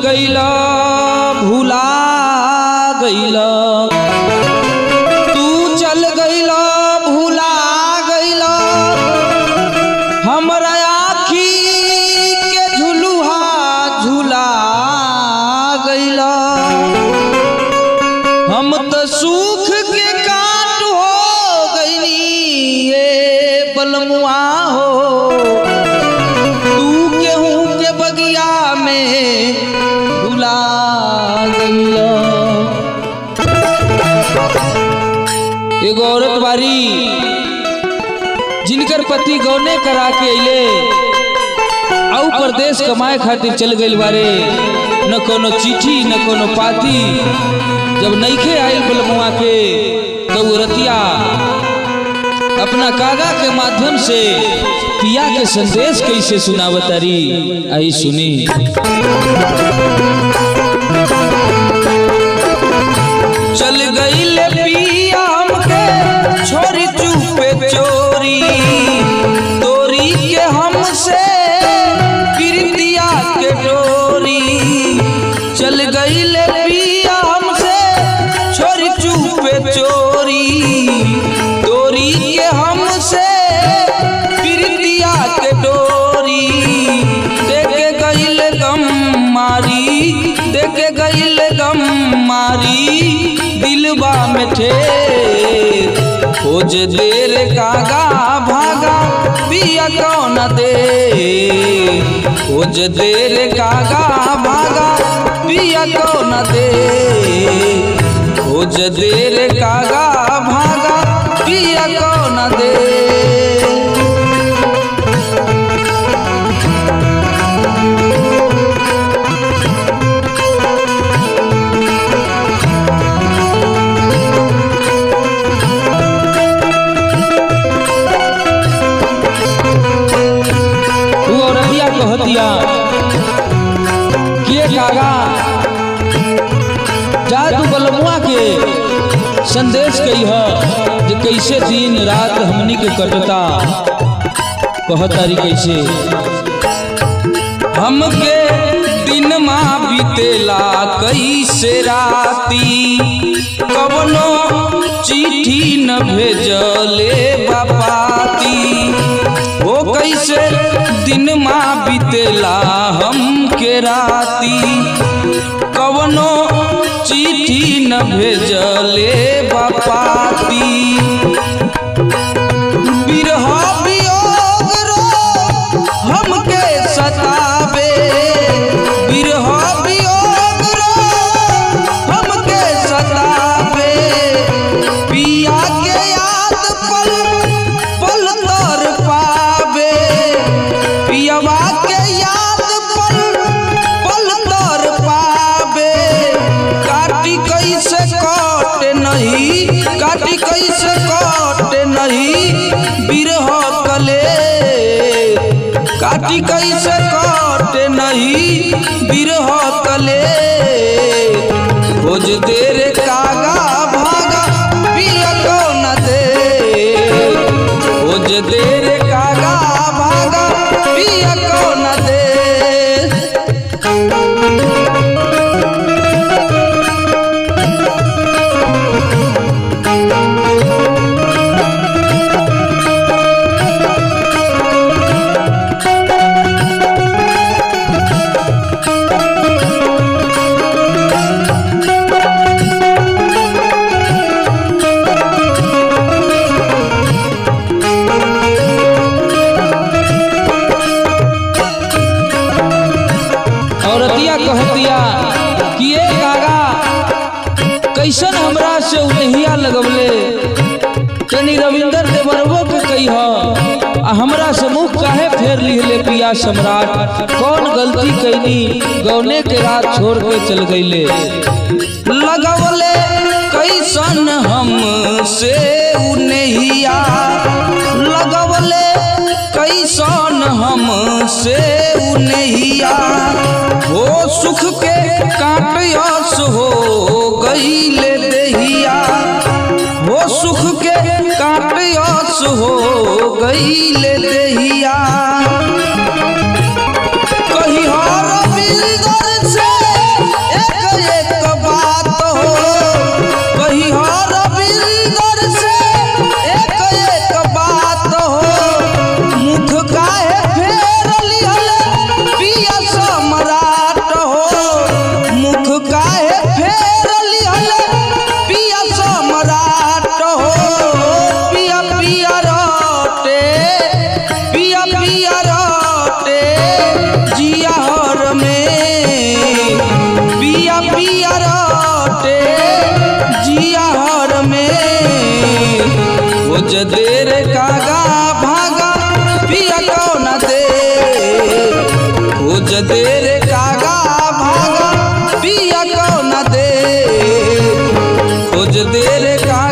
गईला भूला गईला, तू चल गईला भूला गईला, हमरा आँखी के झुलुहा झूला गईला। हम तो सुख के काट हो गईनी ये बलमुआ हो, तू गेहूं के बगिया में भुला गईला। एगो औरत बारी जिनकर पति गौने करा के अइले आउ परदेश कमाए खातिर चल गइल बारे, न कोनो चिट्ठी न कोनो पाती। जब नईखे आइल बलमुआ के तो रतिया अपना कागा के माध्यम से पिया के संदेश कैसे सुनावतारी आई सुनी। चल गईले पिया हमके छोरी चुपे चोरी, तोरी के हमसे प्रीतिया के डोरी। चल गईले पिया हमसे छोरी चुपे चोरी, तोरी के हमसे प्रीतिया के डोरी। देखे गईले गम मारी, देखे गईले गम मारी, दिलबा में ठेर खोज देर कागा भागा पिया कौन दे। खोज देर कागा भागा पिया कौन दे, खोज देर कागा भागा पिया कौन दे। कहतिया के कागा जादू बलमुआ के संदेश कही है जे कैसे दिन रात हमनी के कटता। कहतारी कैसे हमके दिन माँ बीतेला कैसे राती, कवनो चिट्ठी न भेजले बापाती। वो कैसे दिन माँ बीतेला हमके राती, कवनो चिट्ठी न भेजले बापाती। बिरह वियोग रो हमके सतावे, बिरह वियोग रो हमके सतावे। पिया के याद पल पल तर पावे, पियवा के याद पल पल तर पावे। काटी कैसे कट नहीं, काटी कैसे कट नहीं बिरह कले, काटी कैसे कट नहीं बिरह कले। खोज देर कागा भागा पिया कौन दे, खोज देर कागा भागा पिया कौन दे। औरतिया कहतिया कि ये कागा कैसन हमरा से उनहिया लगवले। तनी रविंदर देवरवो के कही आ हमरा से मुख काहे फेर लिहले पिया सम्राट। कौन गलती कैनी गौने के रात छोड़ के चल गईले। लगवले कैसन हमसे उनहिया, लगवले कैसन हमसे उनहिया। हो सुख के काटयस हो गईले देहिया, हो सुख के काटयस हो गईले देहिया। कही रविंदर से खोज देर कागा भागा पिया कौन दे, खोज देर कागा भागा पिया कौन दे, खोज देर का